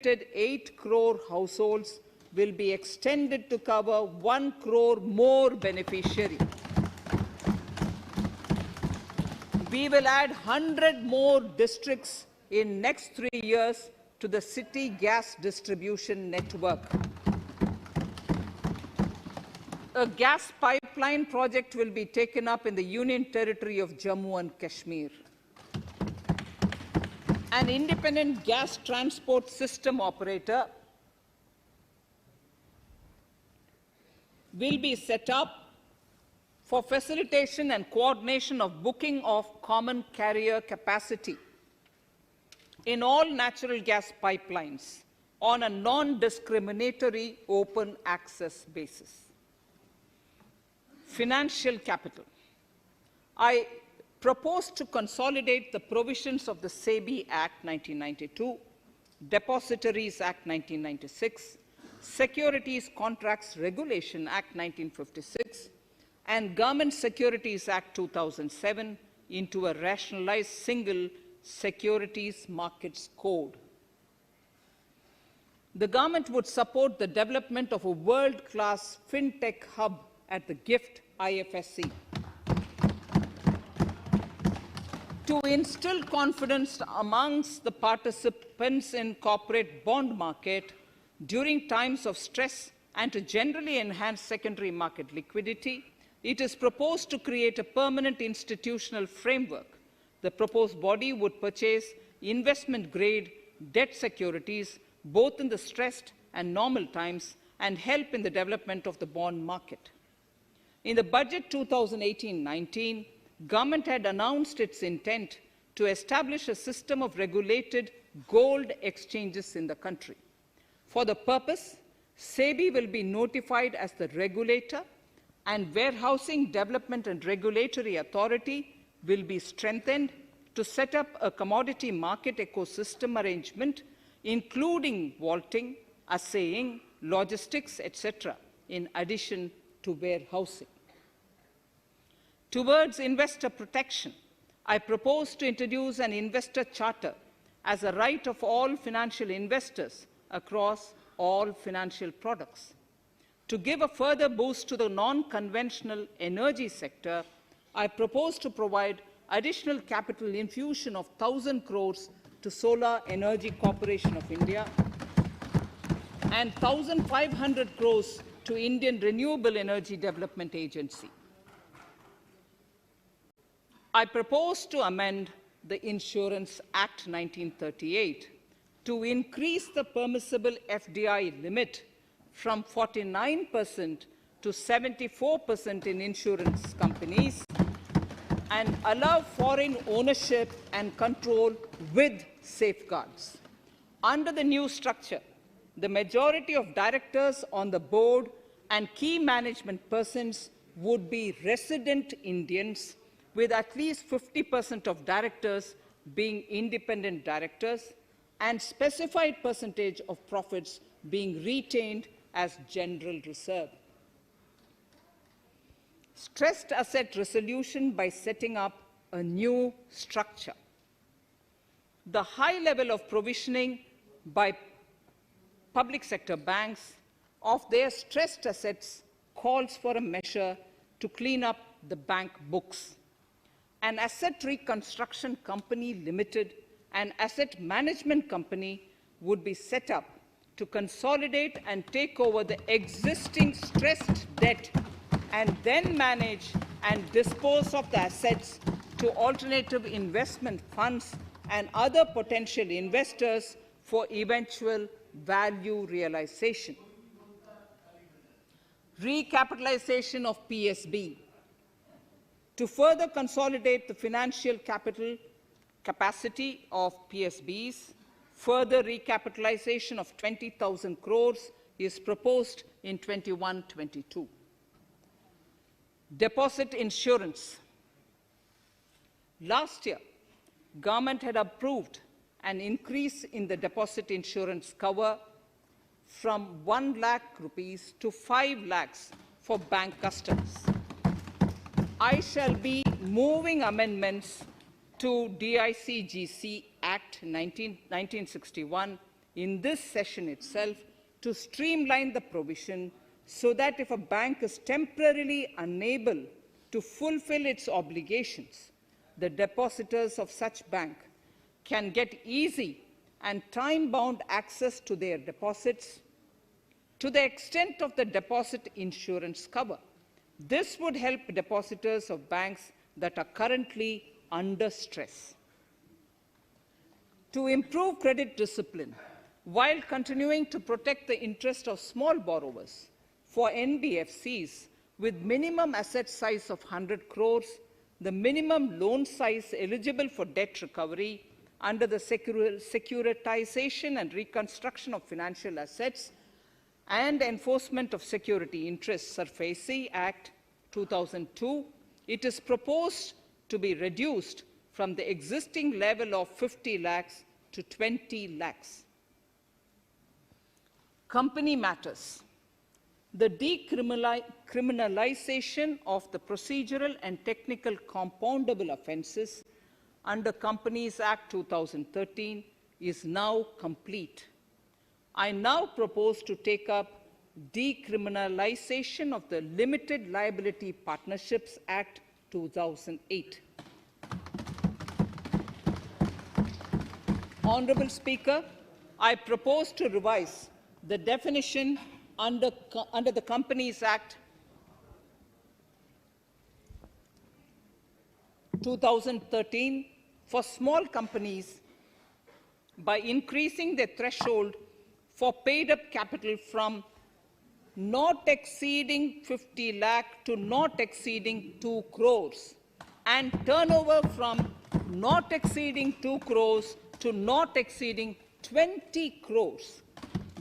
estimated 8 crore households will be extended to cover 1 crore more beneficiaries. We will add 100 more districts in next 3 years to the city gas distribution network. A gas pipeline project will be taken up in the Union Territory of Jammu and Kashmir. An independent gas transport system operator will be set up for facilitation and coordination of booking of common carrier capacity in all natural gas pipelines on a non-discriminatory open access basis. Financial capital. I propose to consolidate the provisions of the SEBI Act 1992, Depositories Act 1996, Securities Contracts Regulation Act 1956, and Government Securities Act 2007 into a rationalized single Securities Markets Code. The government would support the development of a world-class fintech hub at the GIFT IFSC. To instill confidence amongst the participants in corporate bond market during times of stress and to generally enhance secondary market liquidity, it is proposed to create a permanent institutional framework. The proposed body would purchase investment-grade debt securities both in the stressed and normal times and help in the development of the bond market. In the budget 2018-19, government had announced its intent to establish a system of regulated gold exchanges in the country. For the purpose, SEBI will be notified as the regulator, and Warehousing Development and Regulatory Authority will be strengthened to set up a commodity market ecosystem arrangement, including vaulting, assaying, logistics, etc., in addition to warehousing. Towards investor protection, I propose to introduce an investor charter as a right of all financial investors across all financial products. To give a further boost to the non-conventional energy sector, I propose to provide additional capital infusion of 1,000 crores to Solar Energy Corporation of India and 1,500 crores to Indian Renewable Energy Development Agency. I propose to amend the Insurance Act 1938 to increase the permissible FDI limit from 49% to 74% in insurance companies and allow foreign ownership and control with safeguards. Under the new structure, the majority of directors on the board and key management persons would be resident Indians, with at least 50% of directors being independent directors and specified percentage of profits being retained as general reserve. Stressed asset resolution by setting up a new structure. The high level of provisioning by public sector banks of their stressed assets calls for a measure to clean up the bank books. An asset reconstruction company limited and asset management company would be set up to consolidate and take over the existing stressed debt and then manage and dispose of the assets to alternative investment funds and other potential investors for eventual value realization. Recapitalization of PSB. To further consolidate the financial capital capacity of PSBs, further recapitalization of 20,000 crores is proposed in 21-22. Deposit insurance. Last year, government had approved an increase in the deposit insurance cover from 1 lakh rupees to 5 lakhs for bank customers. I shall be moving amendments to DICGC Act 1961 in this session itself to streamline the provision so that if a bank is temporarily unable to fulfill its obligations, the depositors of such bank can get easy and time-bound access to their deposits to the extent of the deposit insurance cover. This would help depositors of banks that are currently under stress. To improve credit discipline, while continuing to protect the interest of small borrowers, for NBFCs with minimum asset size of 100 crores, the minimum loan size eligible for debt recovery under the Securitization and Reconstruction of Financial Assets and Enforcement of Security Interests SARFAESI Act 2002, it is proposed to be reduced from the existing level of 50 lakhs to 20 lakhs. Company matters. The decriminalization of the procedural and technical compoundable offences under Companies Act 2013 is now complete. I now propose to take up decriminalization of the Limited Liability Partnerships Act 2008. Honourable Speaker, I propose to revise the definition under the Companies Act 2013 for small companies by increasing the threshold for paid-up capital from not exceeding 50 lakh to not exceeding 2 crores and turnover from not exceeding 2 crores to not exceeding 20 crores.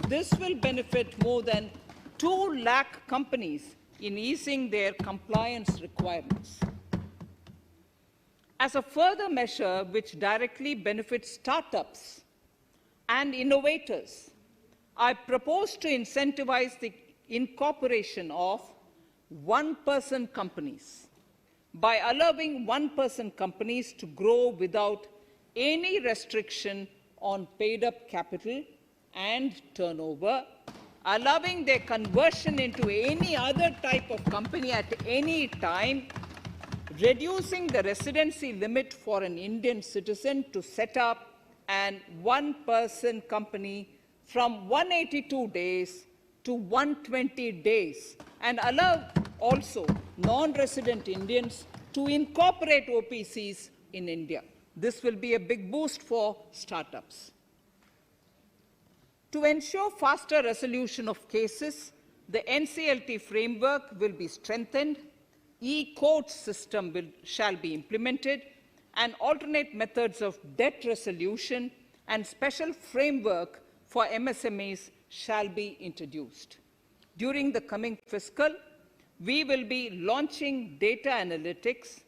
This will benefit more than 2 lakh companies in easing their compliance requirements. As a further measure which directly benefits startups and innovators, I propose to incentivize the incorporation of one-person companies by allowing one-person companies to grow without any restriction on paid-up capital and turnover, allowing their conversion into any other type of company at any time, reducing the residency limit for an Indian citizen to set up an one-person company from 182 days to 120 days, and allow also non-resident Indians to incorporate OPCs in India. This will be a big boost for startups. To ensure faster resolution of cases, the NCLT framework will be strengthened, e-court system shall be implemented, and alternate methods of debt resolution and special framework for MSMEs shall be introduced. During the coming fiscal, we will be launching data analytics,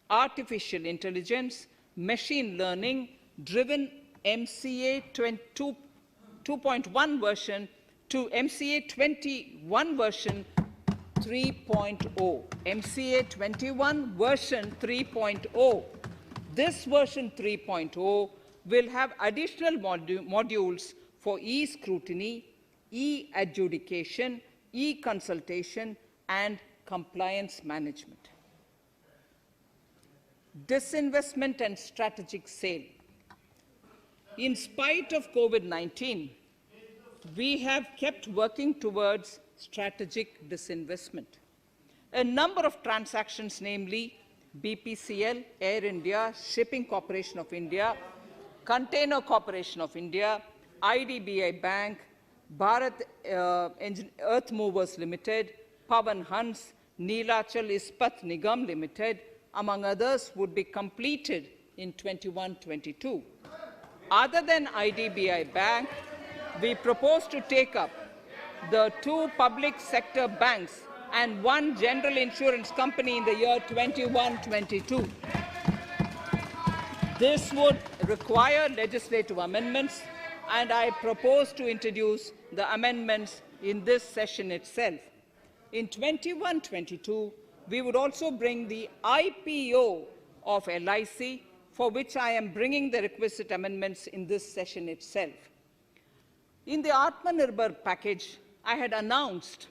artificial intelligence, machine learning driven MCA 2.1 version to MCA 21 version 3.0. MCA 21 version 3.0. This version 3.0 will have additional modules for e-scrutiny, e-adjudication, e-consultation, and compliance management. Disinvestment and strategic sale. In spite of COVID-19, we have kept working towards strategic disinvestment. A number of transactions, namely BPCL, Air India, Shipping Corporation of India, Container Corporation of India, IDBI Bank, Bharat Earth Movers Limited, Pawan Hans, Neelachal Ispat Nigam Limited, among others, would be completed in 21-22. Other than IDBI Bank, we propose to take up the 2 public sector banks and 1 general insurance company in the year 21-22. This would require legislative amendments, and I propose to introduce the amendments in this session itself. In 21-22, we would also bring the IPO of LIC, for which I am bringing the requisite amendments in this session itself. In the Atmanirbhar package, I had announced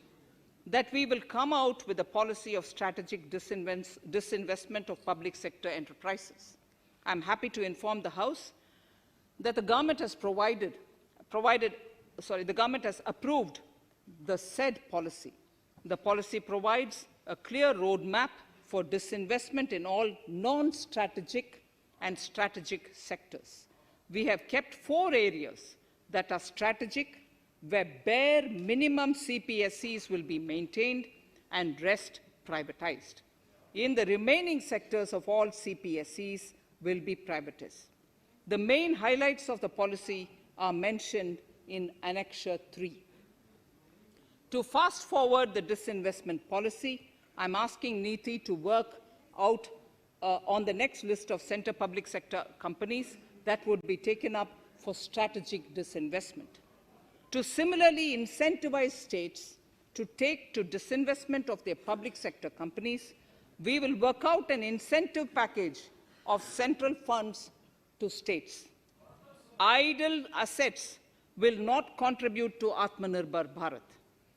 that we will come out with a policy of strategic disinvestment of public sector enterprises. I'm happy to inform the House that the government has the government has approved the said policy. The policy provides a clear roadmap for disinvestment in all non-strategic and strategic sectors. We have kept 4 areas that are strategic, where bare minimum CPSEs will be maintained and rest privatized. In the remaining sectors of all CPSEs will be privatized. The main highlights of the policy are mentioned in Annexure 3. To fast forward the disinvestment policy, I'm asking NITI to work out on the next list of centre public sector companies that would be taken up for strategic disinvestment. To similarly incentivize states to take to disinvestment of their public sector companies, we will work out an incentive package of central funds to states. Idle assets will not contribute to Atmanirbhar Bharat.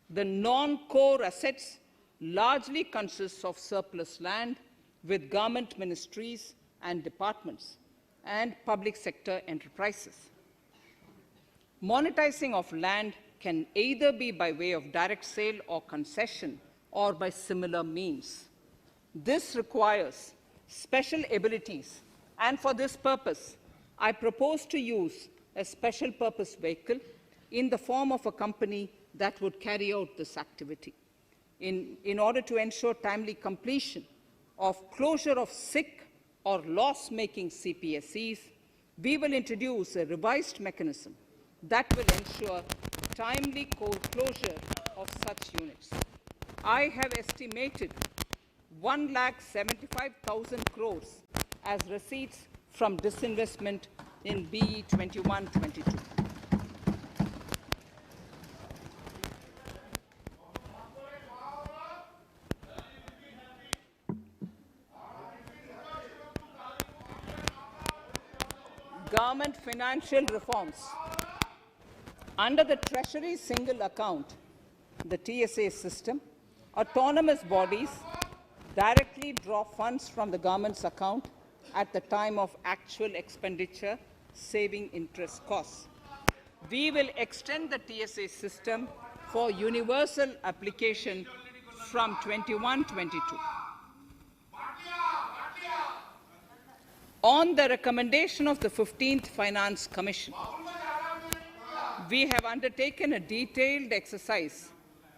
The non-core assets largely consist of surplus land with government ministries and departments and public sector enterprises. Monetizing of land can either be by way of direct sale or concession or by similar means. This requires special abilities, and for this purpose, I propose to use a special purpose vehicle in the form of a company that would carry out this activity. In order to ensure timely completion of closure of sick or loss-making CPSEs, we will introduce a revised mechanism that will ensure timely closure of such units. I have estimated 1,75,000 crores as receipts from disinvestment in BE 21-22. Government financial reforms. Under the Treasury single account, the TSA system, autonomous bodies directly draw funds from the government's account at the time of actual expenditure, saving interest costs. We will extend the TSA system for universal application from 21-22. On the recommendation of the 15th Finance Commission, we have undertaken a detailed exercise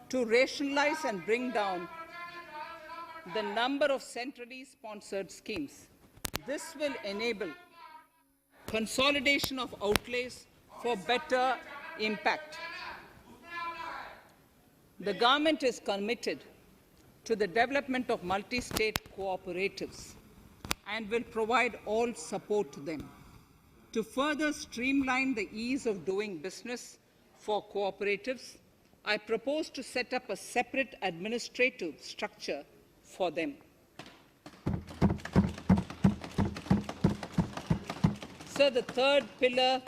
to rationalize and bring down the number of centrally sponsored schemes. This will enable consolidation of outlays for better impact. The government is committed to the development of multi-state cooperatives and will provide all support to them. To further streamline the ease of doing business for cooperatives, I propose to set up a separate administrative structure for them. So the third pillar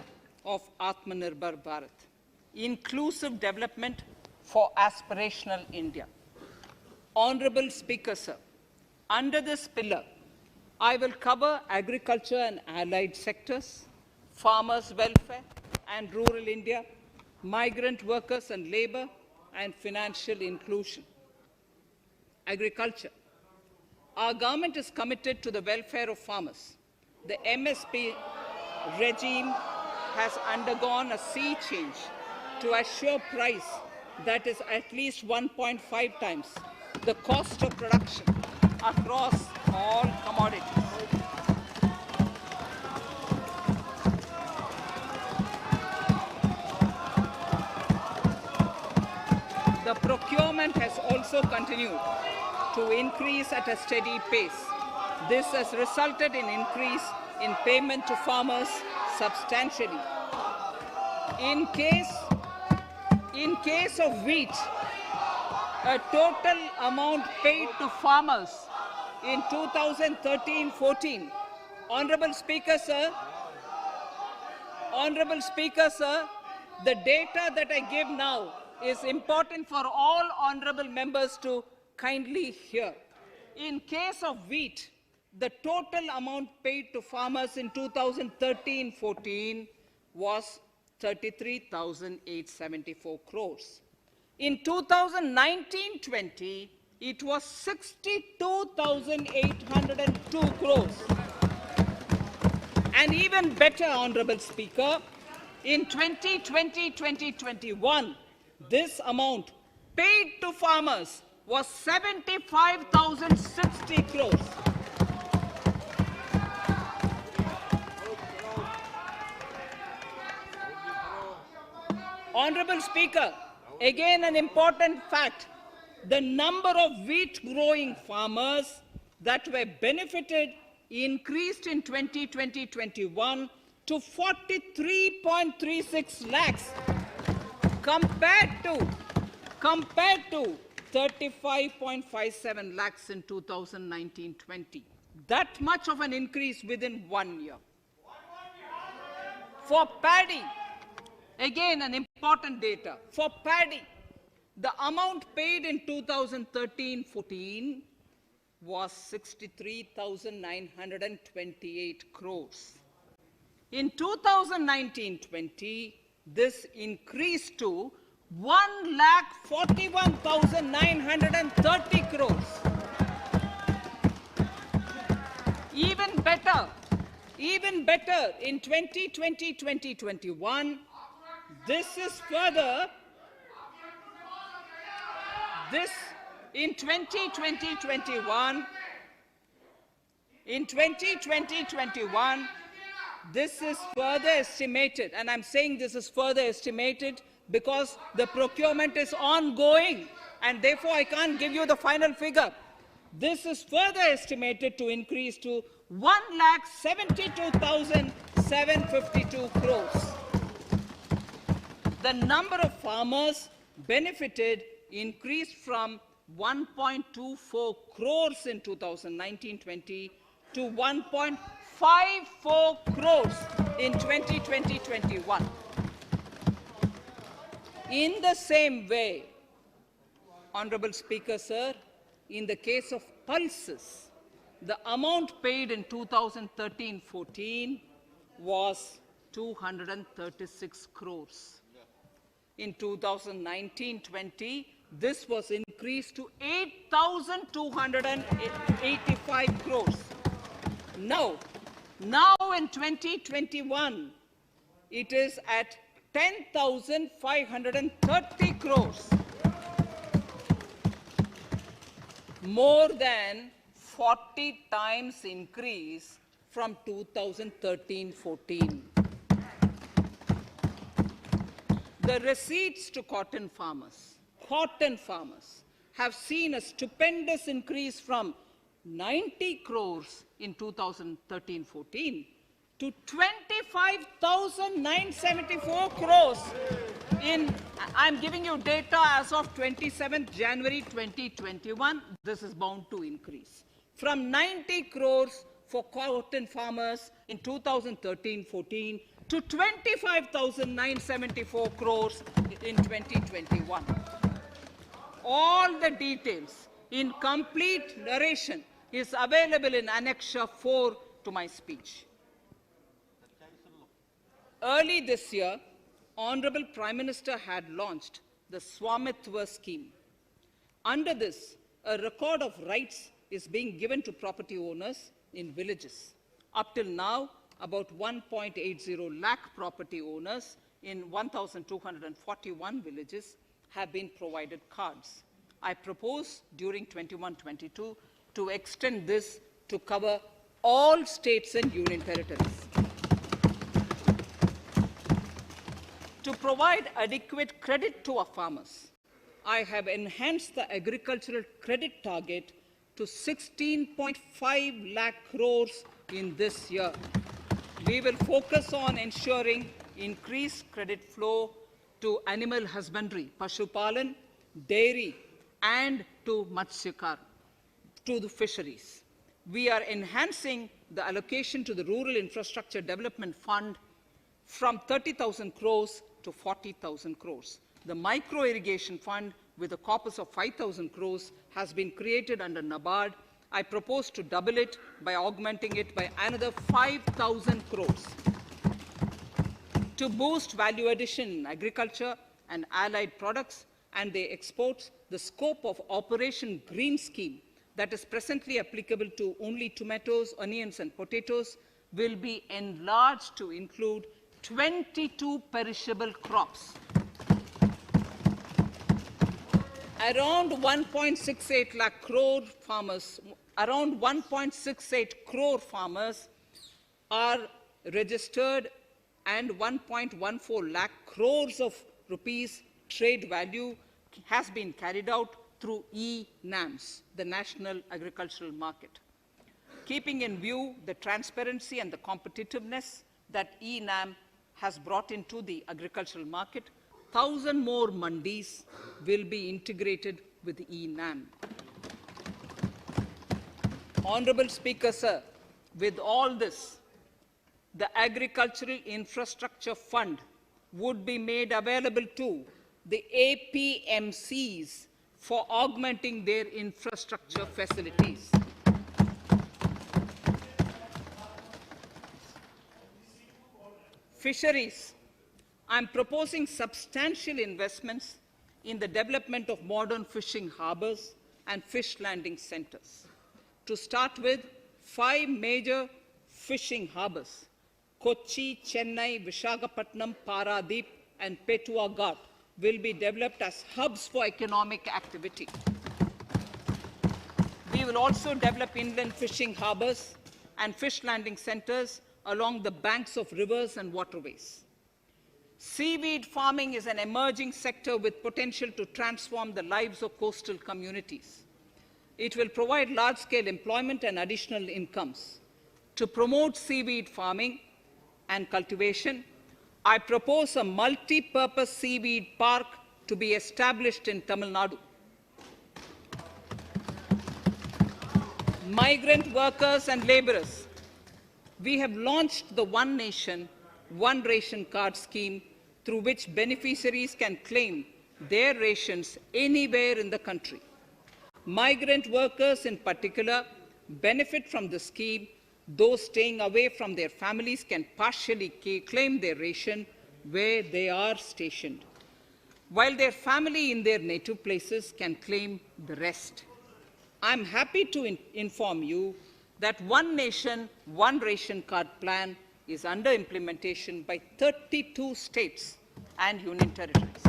of Atmanirbhar Bharat, inclusive development for aspirational India. Honorable Speaker, sir, under this pillar, I will cover agriculture and allied sectors, farmers' welfare and rural India, migrant workers and labor, and financial inclusion. Agriculture. Our government is committed to the welfare of farmers. The MSP regime has undergone a sea change to assure price that is at least 1.5 times the cost of production across all commodities. The procurement has also continued to increase at a steady pace. This has resulted in increase in payment to farmers substantially. In case of wheat, a total amount paid to farmers in 2013-14, Honorable Speaker, sir, The data that I give now is important for all honorable members to kindly hear. In case of wheat, the total amount paid to farmers in 2013-14 was 33,874 crores. In 2019-20, it was 62,802 crores. And even better, Honorable Speaker, in 2020-2021, this amount paid to farmers was 75,060 crores. Honorable Speaker, again an important fact, the number of wheat growing farmers that were benefited increased in 2020-21 to 43.36 lakhs compared to 35.57 lakhs in 2019-20. That much of an increase within 1 year. For paddy, again an important data. For paddy, the amount paid in 2013-14 was 63,928 crores. In 2019-20, this increased to 1,41,930 crores. Even better, in 2020-2021, this is further, in 2020-21, this is further estimated, and I'm saying this is further estimated because the procurement is ongoing, and therefore I can't give you the final figure. This is further estimated to increase to 1,72,752 crores. The number of farmers benefited increased from 1.24 crores in 2019-20 to 1.54 crores in 2020-21. In the same way, Honorable Speaker, sir, in the case of pulses, the amount paid in 2013-14 was 236 crores. In 2019-20, this was increased to 8,285 crores. Now in 2021, it is at 10,530 crores. More than 40 times increase from 2013-14. The receipts to cotton farmers have seen a stupendous increase from 90 crores in 2013-14 to 25,974 crores in, I'm giving you data as of 27th January 2021, this is bound to increase. From 90 crores for cotton farmers in 2013-14 to 25,974 crores in 2021. All the details in complete narration is available in Annexure 4 to my speech. Early this year, Honorable Prime Minister had launched the Swamitwa scheme. Under this, a record of rights is being given to property owners in villages. Up till now, about 1.80 lakh property owners in 1,241 villages have been provided cards. I propose during 21-22 to extend this to cover all states and union territories. To provide adequate credit to our farmers, I have enhanced the agricultural credit target to 16.5 lakh crores in this year. We will focus on ensuring increased credit flow to animal husbandry, Pashupalan, dairy, and to Matsyakar, to the fisheries. We are enhancing the allocation to the Rural Infrastructure Development Fund from 30,000 crores to 40,000 crores. The micro irrigation fund with a corpus of 5,000 crores has been created under NABARD. I propose to double it by augmenting it by another 5,000 crores. To boost value addition in agriculture and allied products and their exports, the scope of Operation Green Scheme that is presently applicable to only tomatoes, onions, and potatoes will be enlarged to include 22 perishable crops. Around 1.68 lakh crore farmers, around 1.68 crore farmers are registered, and 1.14 lakh crores of rupees trade value has been carried out through e-NAMs, the National Agricultural Market. Keeping in view the transparency and the competitiveness that e-NAM has brought into the agricultural market, 1,000 more mandis will be integrated with e-NAM. Honorable Speaker, sir, with all this, the Agricultural Infrastructure Fund would be made available to the APMCs for augmenting their infrastructure facilities. Fisheries. I'm proposing substantial investments in the development of modern fishing harbors and fish landing centers. To start with, 5 major fishing harbors, Kochi, Chennai, Visakhapatnam, Paradip, and Petua Ghat, will be developed as hubs for economic activity. We will also develop inland fishing harbors and fish landing centers along the banks of rivers and waterways. Seaweed farming is an emerging sector with potential to transform the lives of coastal communities. It will provide large-scale employment and additional incomes. To promote seaweed farming and cultivation, I propose a multi-purpose seaweed park to be established in Tamil Nadu. Migrant workers and laborers. We have launched the One Nation, One Ration Card scheme, through which beneficiaries can claim their rations anywhere in the country. Migrant workers in particular benefit from the scheme. Those staying away from their families can partially claim their ration where they are stationed, while their family in their native places can claim the rest. I'm happy to inform you that One Nation, One Ration Card plan is under implementation by 32 states and union territories,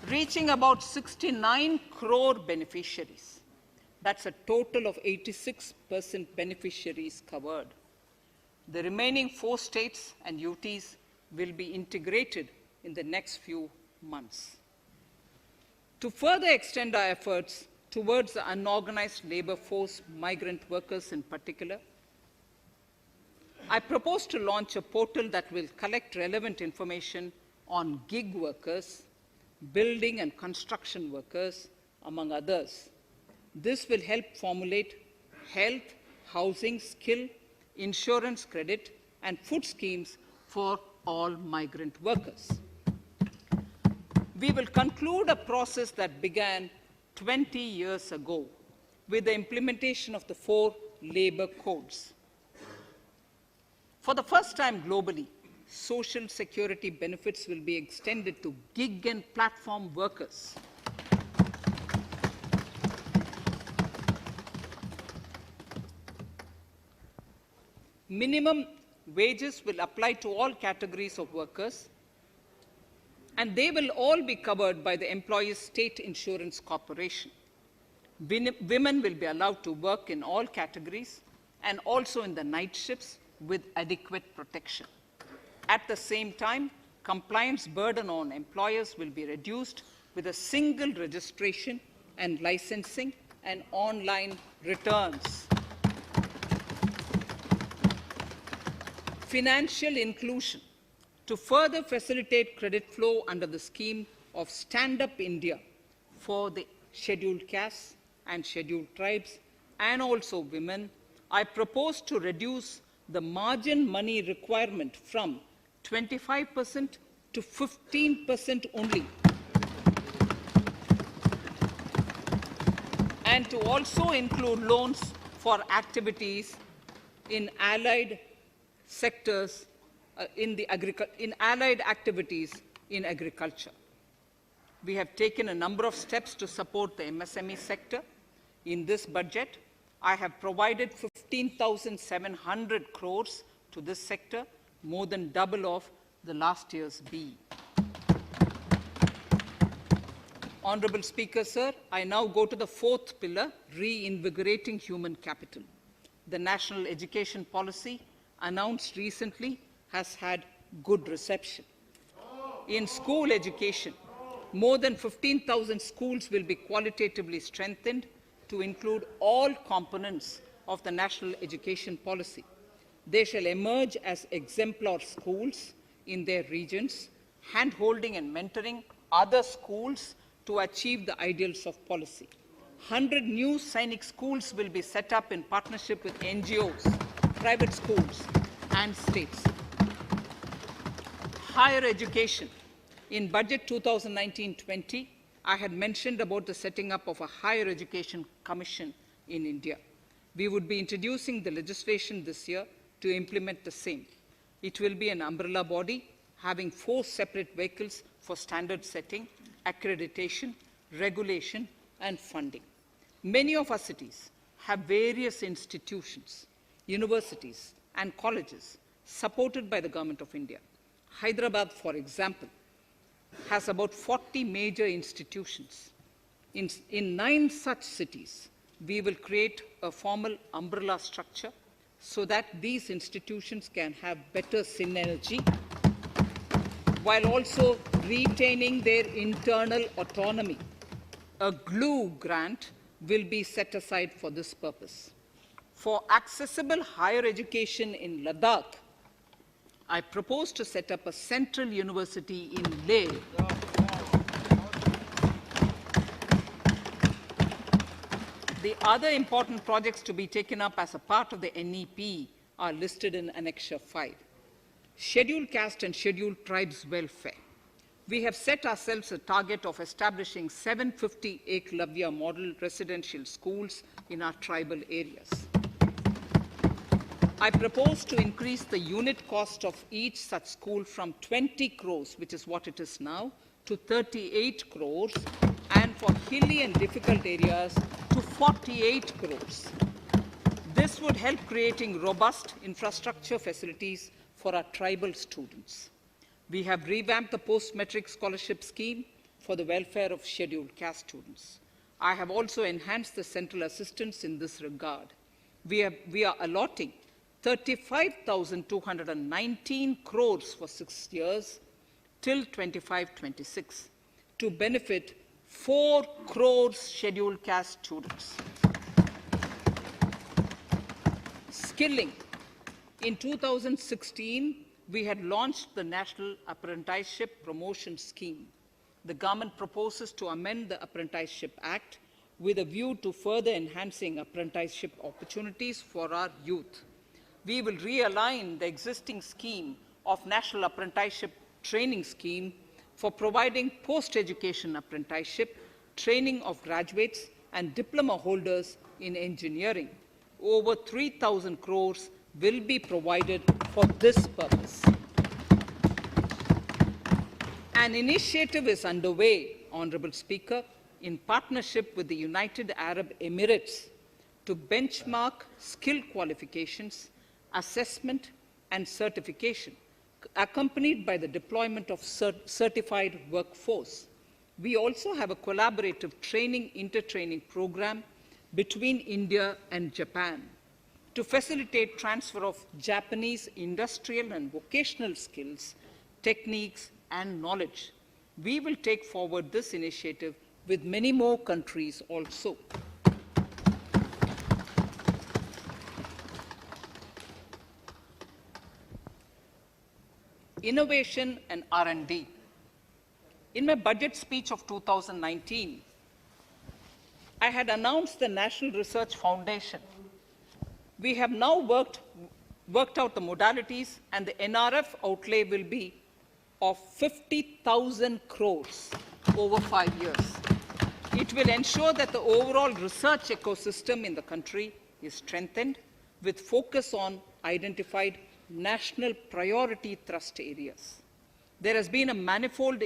reaching about 69 crore beneficiaries. That's a total of 86% beneficiaries covered. The remaining 4 states and UTs will be integrated in the next few months. To further extend our efforts towards the unorganized labor force, migrant workers in particular, I propose to launch a portal that will collect relevant information on gig workers, building and construction workers, among others. This will help formulate health, housing, skill, insurance credit, and food schemes for all migrant workers. We will conclude a process that began 20 years ago with the implementation of the 4 labor codes. For the first time globally, social security benefits will be extended to gig and platform workers. Minimum wages will apply to all categories of workers, and they will all be covered by the Employees State Insurance Corporation. Women will be allowed to work in all categories and also in the night shifts with adequate protection. At the same time, compliance burden on employers will be reduced with a single registration and licensing and online returns. Financial inclusion. To further facilitate credit flow under the scheme of Stand Up India for the scheduled castes and scheduled tribes and also women, I propose to reduce the margin money requirement from 25% to 15% only, and to also include loans for activities in allied sectors, in allied activities in agriculture. We have taken a number of steps to support the MSME sector. In this budget, I have provided 15,700 crores to this sector, more than double of the last year's BE. Honorable Speaker, sir, I now go to the fourth pillar, reinvigorating human capital. The national education policy announced recently has had good reception. In school education, more than 15,000 schools will be qualitatively strengthened to include all components of the national education policy. They shall emerge as exemplar schools in their regions, hand-holding and mentoring other schools to achieve the ideals of policy. 100 new Sainik schools will be set up in partnership with NGOs, private schools, and states. Higher education. In Budget 2019-20, I had mentioned about the setting up of a higher education commission in India. We would be introducing the legislation this year to implement the same. It will be an umbrella body having 4 separate vehicles for standard setting, accreditation, regulation, and funding. Many of our cities have various institutions, universities, and colleges supported by the Government of India. Hyderabad, for example, has about 40 major institutions. In 9 such cities, we will create a formal umbrella structure so that these institutions can have better synergy while also retaining their internal autonomy. A glue grant will be set aside for this purpose. For accessible higher education in Ladakh, I propose to set up a central university in Leh. The other important projects to be taken up as a part of the NEP are listed in Annexure 5. Scheduled caste and scheduled tribes welfare. We have set ourselves a target of establishing 750 Eklavya model residential schools in our tribal areas. I propose to increase the unit cost of each such school from 20 crores, which is what it is now, to 38 crores, and for hilly and difficult areas to 48 crores. This would help creating robust infrastructure facilities for our tribal students. We have revamped the post-metric scholarship scheme for the welfare of scheduled caste students. I have also enhanced the central assistance in this regard. We are allotting 35,219 crores for 6 years till 25-26 to benefit 4 crores scheduled caste students. Skilling. In 2016, we had launched the National Apprenticeship Promotion Scheme. The government proposes to amend the Apprenticeship Act with a view to further enhancing apprenticeship opportunities for our youth. We will realign the existing scheme of National Apprenticeship Training Scheme for providing post-education apprenticeship, training of graduates and diploma holders in engineering. Over 3,000 crores will be provided for this purpose. An initiative is underway, Honorable Speaker, in partnership with the United Arab Emirates to benchmark skill qualifications, assessment and certification, accompanied by the deployment of certified workforce. We also have a collaborative inter-training program between India and Japan to facilitate transfer of Japanese industrial and vocational skills, techniques, and knowledge. We will take forward this initiative with many more countries also. Innovation and R&D. In my budget speech of 2019, I had announced the National Research Foundation. We have now worked worked out the modalities, and the NRF outlay will be of 50,000 crores over 5 years. It will ensure that the overall research ecosystem in the country is strengthened with focus on identified national priority thrust areas. There has been a manifold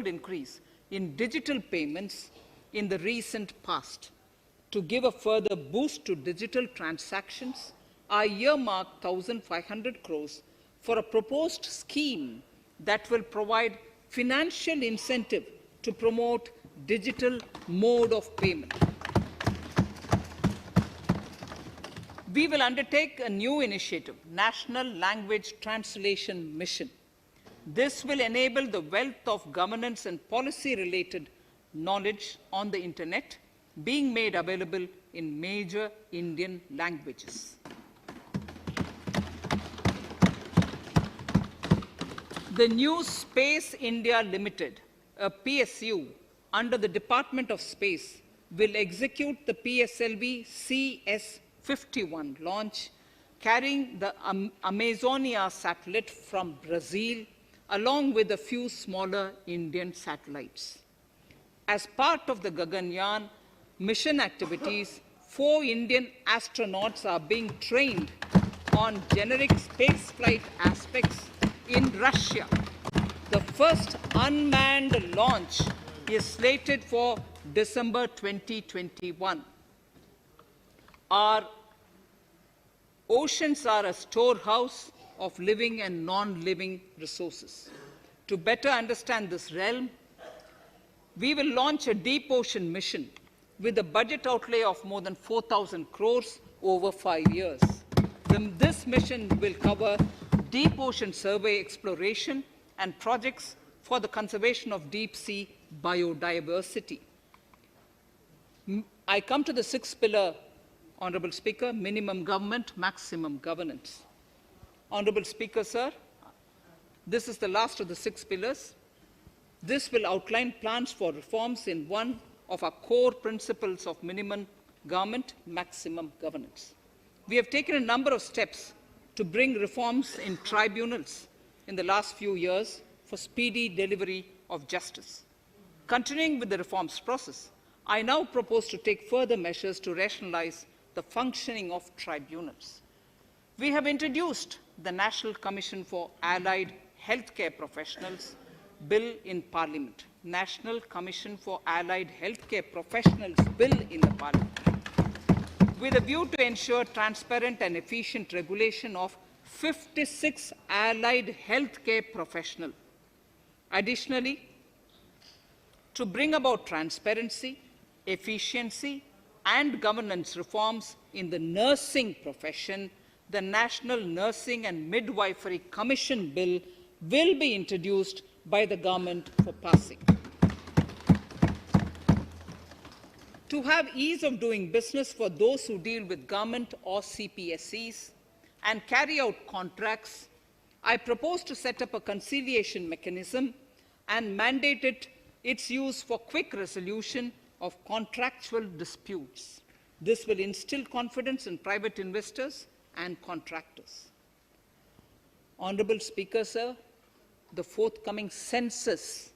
increase in digital payments in the recent past. To give a further boost to digital transactions, I earmarked 1,500 crores for a proposed scheme that will provide financial incentive to promote digital mode of payment. We will undertake a new initiative, National Language Translation Mission. This will enable the wealth of governance and policy-related knowledge on the internet being made available in major Indian languages. The new Space India Limited, a PSU, under the Department of Space, will execute the PSLV CS-51 launch, carrying the Amazonia satellite from Brazil, along with a few smaller Indian satellites. As part of the Gaganyaan mission activities, 4 Indian astronauts are being trained on generic spaceflight aspects in Russia. The first unmanned launch is slated for December 2021. Our oceans are a storehouse of living and non-living resources. To better understand this realm, we will launch a deep ocean mission with a budget outlay of more than 4,000 crores over 5 years. This mission will cover deep ocean survey exploration and projects for the conservation of deep sea biodiversity. I come to the 6th pillar, Honorable Speaker, minimum government, maximum governance. Honorable Speaker, sir, this is the last of the 6 pillars. This will outline plans for reforms in one of our core principles of minimum government, maximum governance. We have taken a number of steps to bring reforms in tribunals in the last few years for speedy delivery of justice. Continuing with the reforms process, I now propose to take further measures to rationalize the functioning of tribunals. We have introduced the National Commission for Allied Healthcare Professionals Bill in Parliament. National Commission for Allied Healthcare Professionals Bill in the Parliament, with a view to ensure transparent and efficient regulation of 56 allied healthcare professionals. Additionally, to bring about transparency, efficiency, and governance reforms in the nursing profession, the National Nursing and Midwifery Commission Bill will be introduced by the government for passing. To have ease of doing business for those who deal with government or CPSEs and carry out contracts, I propose to set up a conciliation mechanism and mandate its use for quick resolution of contractual disputes. This will instill confidence in private investors and contractors. Honorable Speaker, sir, the forthcoming census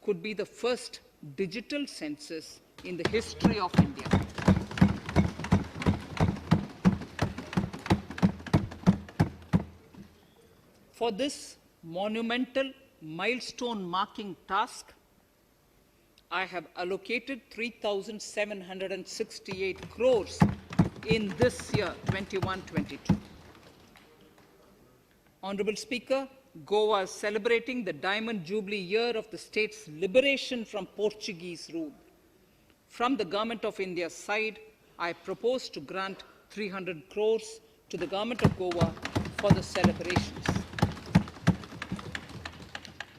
could be the first digital census in the history of India. For this monumental milestone-marking task, I have allocated 3,768 crores in this year, 21-22. Honorable Speaker, Goa is celebrating the Diamond Jubilee year of the state's liberation from Portuguese rule. From the Government of India's side, I propose to grant 300 crores to the Government of Goa for the celebrations.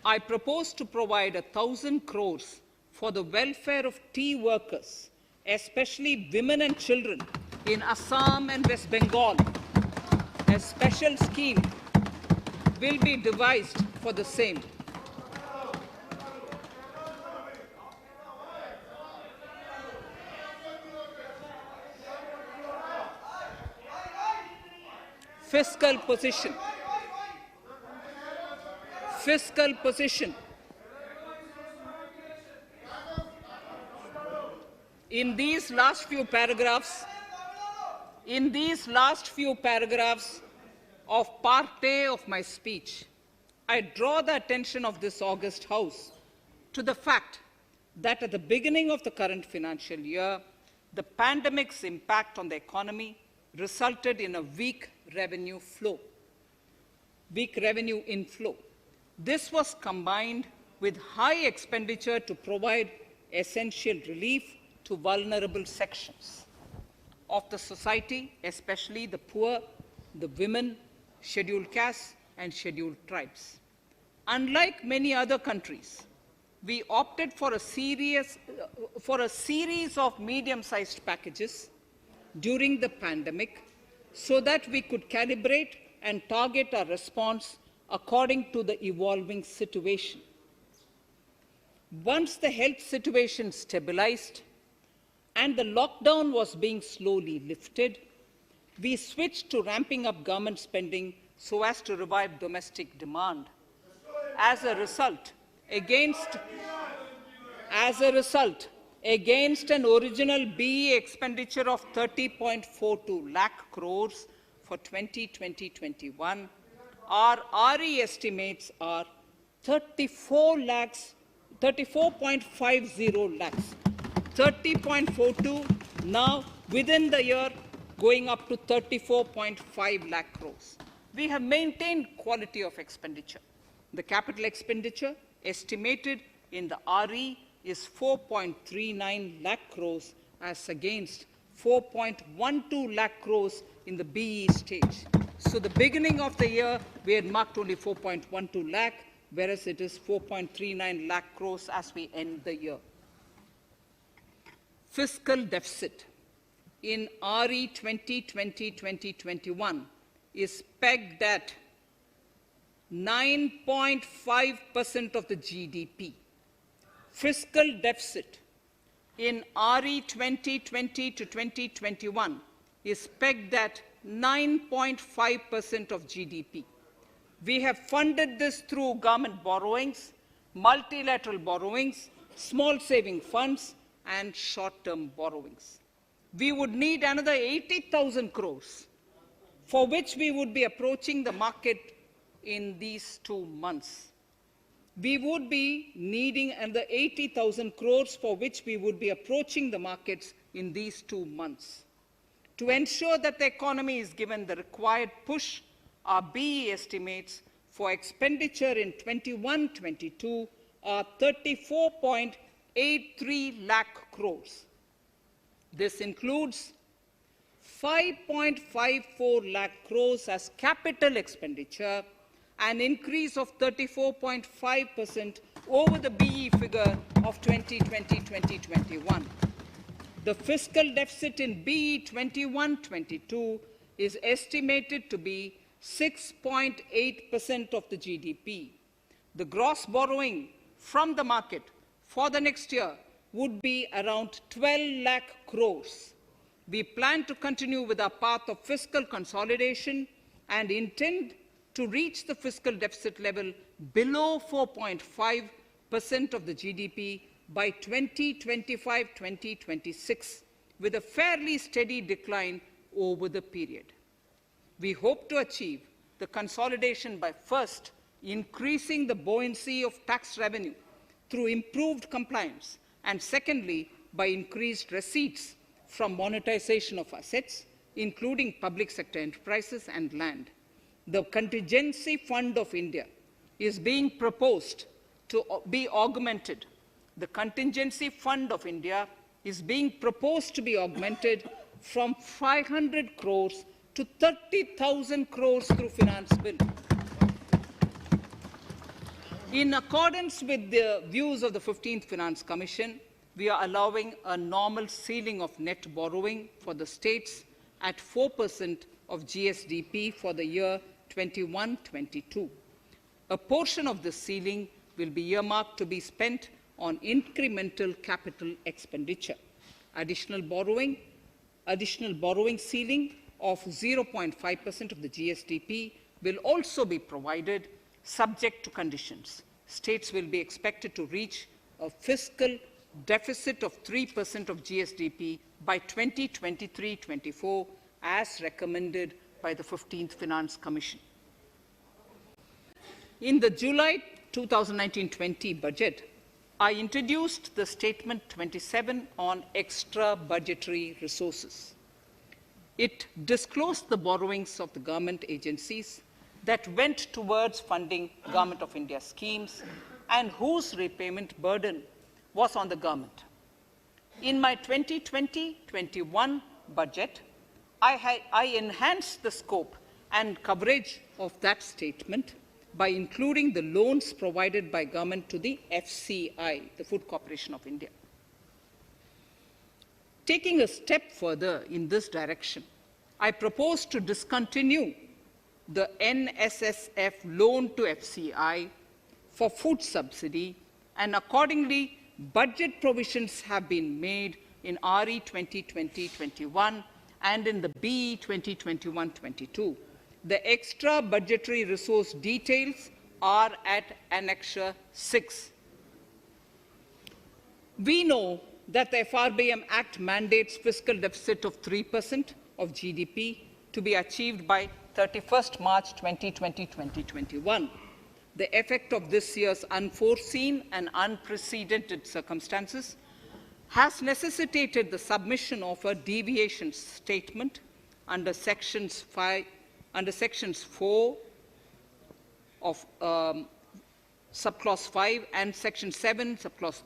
I propose to provide 1,000 crores for the welfare of tea workers, especially women and children in Assam and West Bengal. A special scheme will be devised for the same. Fiscal position. Fiscal position. In these last few paragraphs of part A of my speech, I draw the attention of this august House to the fact that at the beginning of the current financial year, the pandemic's impact on the economy resulted in a weak revenue inflow. This was combined with high expenditure to provide essential relief to vulnerable sections of the society, especially the poor, the women, scheduled castes, and scheduled tribes. Unlike many other countries, we opted for a series of medium-sized packages during the pandemic so that we could calibrate and target our response according to the evolving situation. Once the health situation stabilized and the lockdown was being slowly lifted, we switched to ramping up government spending so as to revive domestic demand. As a result, against an original BE expenditure of 30.42 lakh crores for 2020-21, our RE estimates are 34.50 lakhs, 30.42 now within the year going up to 34.5 lakh crores. We have maintained quality of expenditure. The capital expenditure estimated in the RE is 4.39 lakh crores as against 4.12 lakh crores in the BE stage. So the beginning of the year, we had marked only 4.12 lakh, whereas it is 4.39 lakh crores as we end the year. Fiscal deficit in RE 2020-2021 is pegged at 9.5% of the GDP. Fiscal deficit in RE 2020 to 2021 is pegged at 9.5% of GDP. We have funded this through government borrowings, multilateral borrowings, small saving funds, and short-term borrowings. We would need another 80,000 crores, for which we would be approaching the market in these 2 months. We would be needing another 80,000 crores, for which we would be approaching the markets in these 2 months. To ensure that the economy is given the required push, our BE estimates for expenditure in 21-22 are 34.83 lakh crores. This includes 5.54 lakh crores as capital expenditure, an increase of 34.5% over the BE figure of 2020-2021. The fiscal deficit in BE 21-22 is estimated to be 6.8% of the GDP. The gross borrowing from the market for the next year would be around 12 lakh crores. We plan to continue with our path of fiscal consolidation and intend to reach the fiscal deficit level below 4.5% of the GDP by 2025-2026, with a fairly steady decline over the period. We hope to achieve the consolidation by first increasing the buoyancy of tax revenue through improved compliance, and secondly, by increased receipts from monetization of assets, including public sector enterprises and land. The Contingency Fund of India is being proposed to be augmented. The Contingency Fund of India is being proposed to be augmented from 500 crores to 30,000 crores through Finance Bill. In accordance with the views of the 15th Finance Commission, we are allowing a normal ceiling of net borrowing for the states at 4% of GSDP for the year 21-22. A portion of this ceiling will be earmarked to be spent on incremental capital expenditure. Additional borrowing ceiling of 0.5% of the GSDP will also be provided subject to conditions. States will be expected to reach a fiscal deficit of 3% of GSDP by 2023-24 as recommended by the 15th Finance Commission. In the July 2019-20 budget, I introduced the Statement 27 on extra budgetary resources. It disclosed the borrowings of the government agencies that went towards funding Government of India schemes and whose repayment burden was on the government. In my 2020-21 budget, I enhanced the scope and coverage of that statement by including the loans provided by government to the FCI, the Food Corporation of India. Taking a step further in this direction, I propose to discontinue the NSSF loan to FCI for food subsidy, and accordingly, budget provisions have been made in RE 2020-21 and in the BE 2021-22. The extra budgetary resource details are at Annexure 6. We know that the FRBM Act mandates fiscal deficit of 3% of GDP to be achieved by 31st March 2020-2021. The effect of this year's unforeseen and unprecedented circumstances has necessitated the submission of a deviation statement under Sections 4 of Subclause 5 and Section 7, Subclause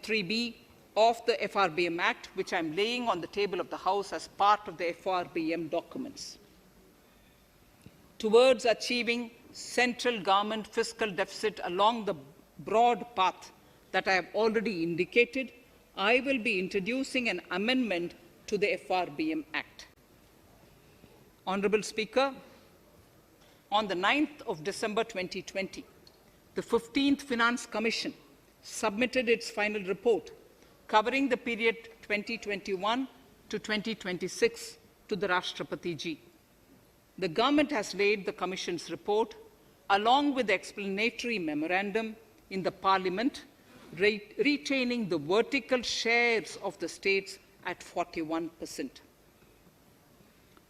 3b of the FRBM Act, which I am laying on the table of the House as part of the FRBM documents. Towards achieving central government fiscal deficit along the broad path that I have already indicated, I will be introducing an amendment to the FRBM Act. Honourable Speaker, on the 9th of December 2020, the 15th Finance Commission submitted its final report covering the period 2021 to 2026 to the Rashtrapati Ji. The government has laid the Commission's report along with the explanatory memorandum in the Parliament, retaining the vertical shares of the states at 41%.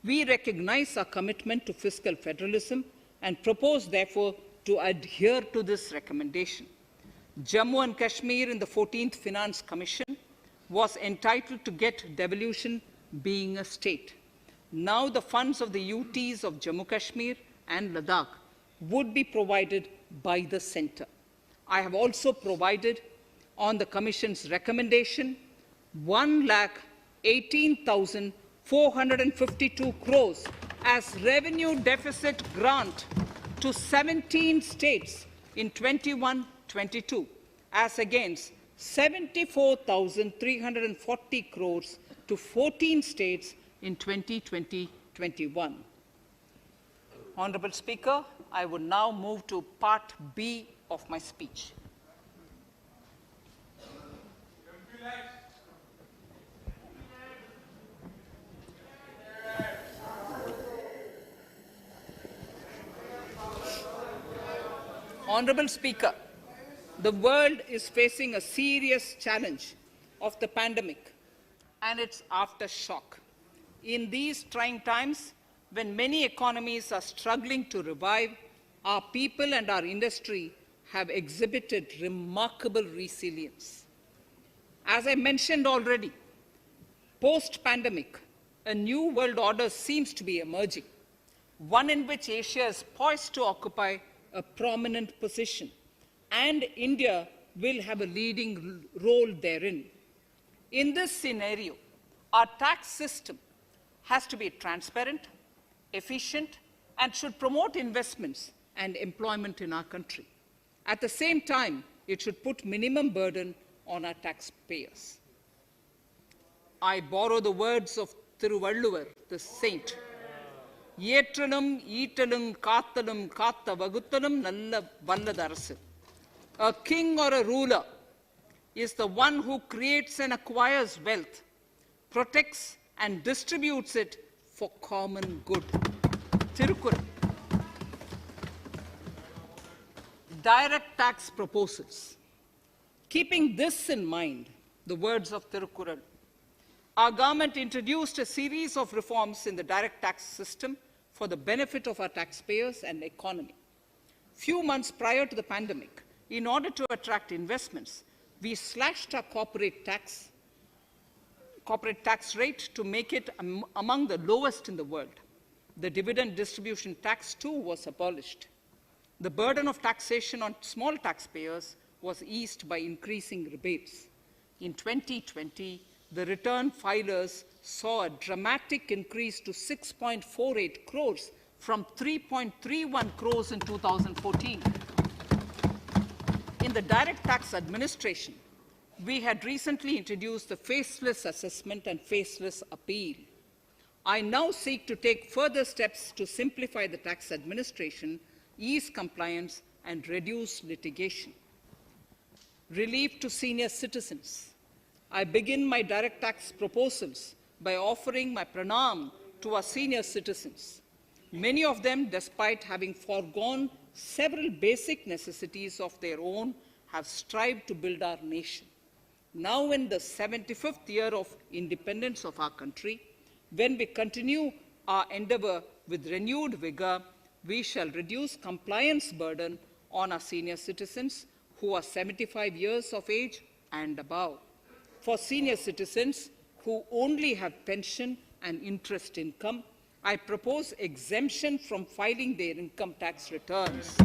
We recognize our commitment to fiscal federalism and propose, therefore, to adhere to this recommendation. Jammu and Kashmir in the 14th Finance Commission was entitled to get devolution being a state. Now the funds of the UTs of Jammu Kashmir and Ladakh would be provided by the centre. I have also provided on the Commission's recommendation 1,18,452 crores as revenue deficit grant to 17 states in 21-22, as against 74,340 crores to 14 states in 2020-21. Honourable Speaker, I would now move to Part B of my speech. Honourable Speaker, the world is facing a serious challenge of the pandemic and its aftershock. In these trying times, when many economies are struggling to revive, our people and our industry have exhibited remarkable resilience. As I mentioned already, post-pandemic, a new world order seems to be emerging, one in which Asia is poised to occupy a prominent position, and India will have a leading role therein. In this scenario, our tax system has to be transparent, efficient, and should promote investments and employment in our country. At the same time, it should put minimum burden on our taxpayers. I borrow the words of Thiruvalluvar, the saint. Yetralum, Eatalum, Kathalum, Katha Vaguthalum, Nalla Valladarasu. A king or a ruler is the one who creates and acquires wealth, protects and distributes it for common good. Tirukkural. Direct tax proposals. Keeping this in mind, the words of Tirukkural, our government introduced a series of reforms in the direct tax system for the benefit of our taxpayers and economy. Few months prior to the pandemic, in order to attract investments, we slashed our corporate tax rate to make it among the lowest in the world. The dividend distribution tax too was abolished. The burden of taxation on small taxpayers was eased by increasing rebates. In 2020, the return filers saw a dramatic increase to 6.48 crores from 3.31 crores in 2014. In the direct tax administration, we had recently introduced the faceless assessment and faceless appeal. I now seek to take further steps to simplify the tax administration, ease compliance, and reduce litigation. Relief to senior citizens. I begin my direct tax proposals by offering my pranam to our senior citizens. Many of them, despite having foregone several basic necessities of their own, have strived to build our nation. Now, in the 75th year of independence of our country, when we continue our endeavor with renewed vigor, we shall reduce compliance burden on our senior citizens who are 75 years of age and above. For senior citizens who only have pension and interest income, I propose exemption from filing their income tax returns.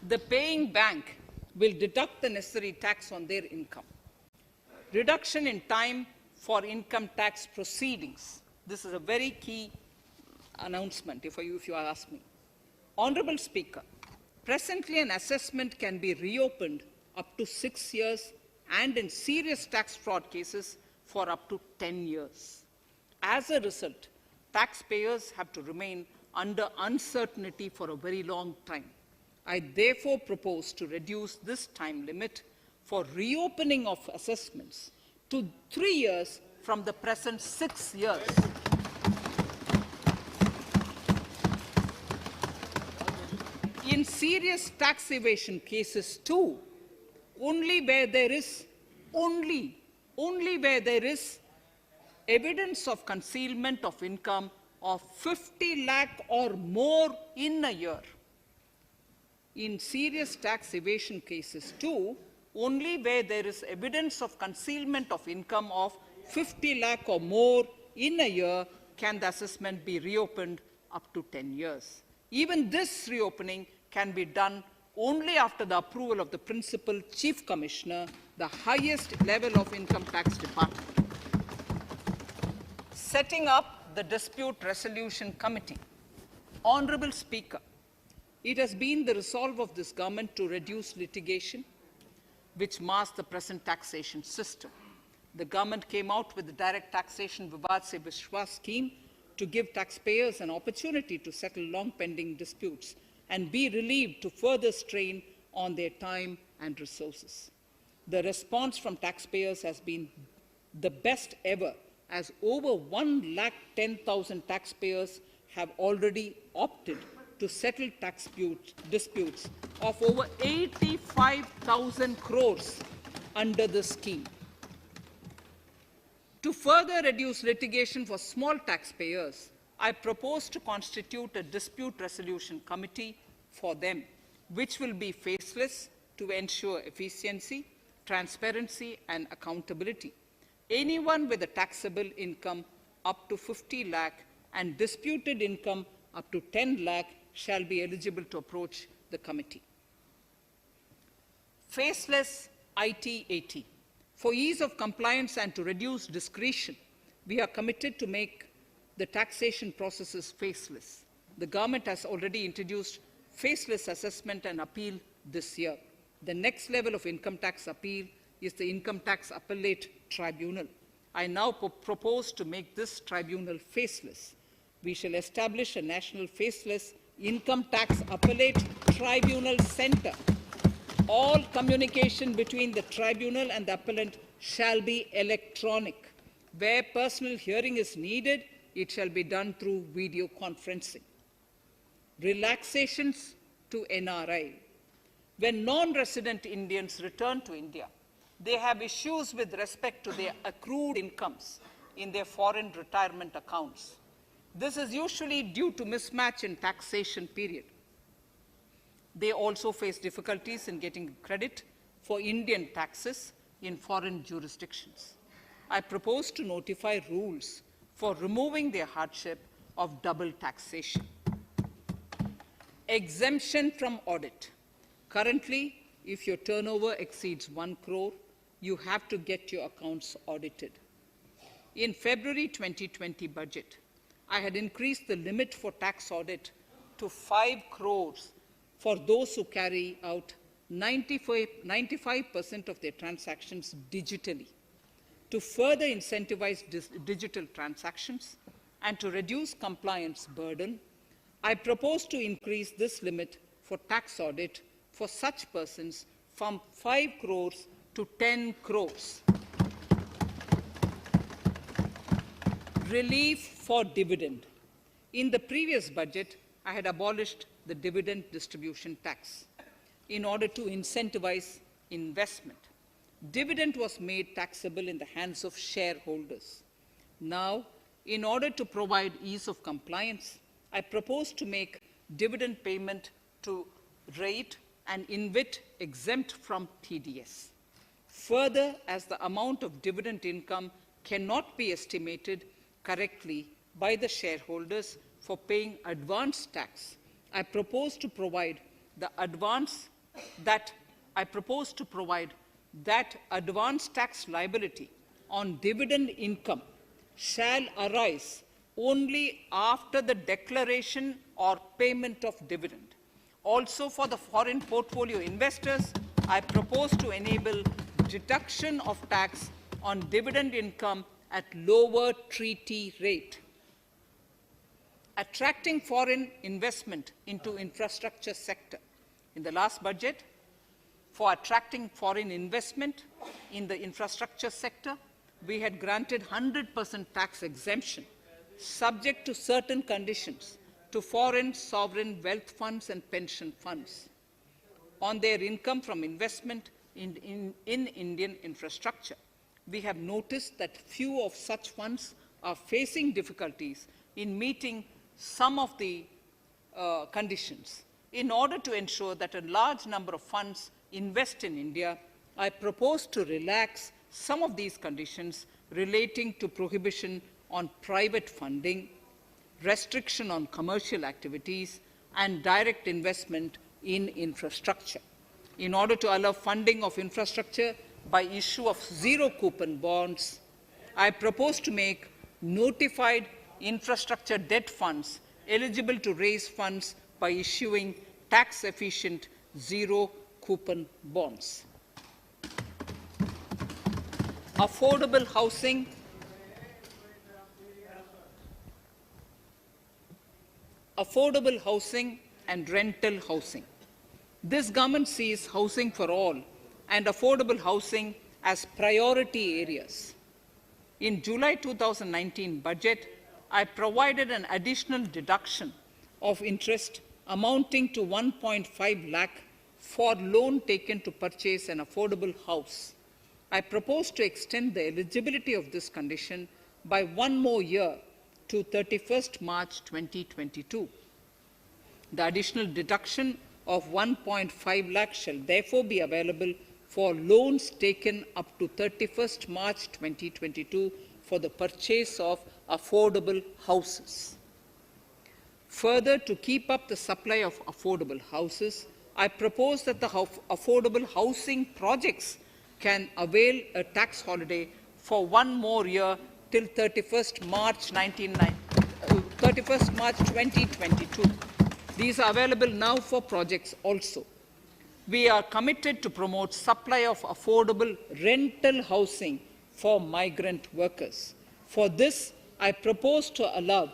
The paying bank will deduct the necessary tax on their income. Reduction in time for income tax proceedings. This is a very key announcement, if you ask me. Honorable Speaker, presently an assessment can be reopened up to 6 years and in serious tax fraud cases for up to 10 years. As a result, taxpayers have to remain under uncertainty for a very long time. I therefore propose to reduce this time limit for reopening of assessments to 3 years from the present 6 years. In serious tax evasion cases too, only where there is evidence of concealment of income of 50 lakh or more in a year. In serious tax evasion cases too, only where there is evidence of concealment of income of 50 lakh or more in a year can the assessment be reopened up to 10 years. Even this reopening can be done only after the approval of the Principal Chief Commissioner, the highest level of Income Tax Department. Setting up the Dispute Resolution Committee. Honorable Speaker, it has been the resolve of this government to reduce litigation, which mars the present taxation system. The government came out with the Direct Taxation Vivad Se Vishwas scheme to give taxpayers an opportunity to settle long-pending disputes and be relieved to further strain on their time and resources. The response from taxpayers has been the best ever, as over 110,000 taxpayers have already opted to settle tax disputes of over 85,000 crores under the scheme. To further reduce litigation for small taxpayers, I propose to constitute a dispute resolution committee for them, which will be faceless to ensure efficiency, transparency, and accountability. Anyone with a taxable income up to 50 lakh and disputed income up to 10 lakh shall be eligible to approach the committee. Faceless IT-AT. For ease of compliance and to reduce discretion, we are committed to make the taxation processes faceless. The government has already introduced faceless assessment and appeal this year. The next level of income tax appeal is the Income Tax Appellate Tribunal. I now propose to make this tribunal faceless. We shall establish a national faceless Income Tax Appellate Tribunal Center. All communication between the tribunal and the appellant shall be electronic. Where personal hearing is needed, it shall be done through video conferencing. Relaxations to NRI. When non-resident Indians return to India, they have issues with respect to their accrued incomes in their foreign retirement accounts. This is usually due to mismatch in taxation period. They also face difficulties in getting credit for Indian taxes in foreign jurisdictions. I propose to notify rules for removing their hardship of double taxation. Exemption from audit. Currently, if your turnover exceeds 1 crore, you have to get your accounts audited. In February 2020 budget, I had increased the limit for tax audit to 5 crores for those who carry out 95% of their transactions digitally. To further incentivize digital transactions and to reduce compliance burden, I propose to increase this limit for tax audit for such persons from 5 crores to 10 crores. Relief for dividend. In the previous budget, I had abolished the dividend distribution tax in order to incentivize investment. Dividend was made taxable in the hands of shareholders. Now, in order to provide ease of compliance, I propose to make dividend payment to rate and InvIT exempt from TDS. Further, as the amount of dividend income cannot be estimated correctly by the shareholders for paying advance tax, I propose to provide that advance tax liability on dividend income shall arise only after the declaration or payment of dividend. Also, for the foreign portfolio investors, I propose to enable deduction of tax on dividend income at lower treaty rate. Attracting foreign investment into infrastructure sector. In the last budget, for attracting foreign investment in the infrastructure sector, we had granted 100% tax exemption, subject to certain conditions, to foreign sovereign wealth funds and pension funds on their income from investment in Indian infrastructure. We have noticed that few of such funds are facing difficulties in meeting some of the conditions. In order to ensure that a large number of funds invest in India, I propose to relax some of these conditions relating to prohibition on private funding, restriction on commercial activities, and direct investment in infrastructure. In order to allow funding of infrastructure by issue of zero-coupon bonds, I propose to make notified infrastructure debt funds eligible to raise funds by issuing tax-efficient zero-coupon bonds. Affordable housing. Affordable housing and rental housing. This government sees housing for all and affordable housing as priority areas. In July 2019 budget, I provided an additional deduction of interest amounting to 1.5 lakh for loan taken to purchase an affordable house. I propose to extend the eligibility of this condition by 1 more year to 31st March 2022. The additional deduction of 1.5 lakh shall therefore be available for loans taken up to 31st March 2022 for the purchase of affordable houses. Further, to keep up the supply of affordable houses, I propose that the affordable housing projects can avail a tax holiday for 1 more year till 31st March 2022. These are available now for projects also. We are committed to promote supply of affordable rental housing for migrant workers. For this, I propose to allow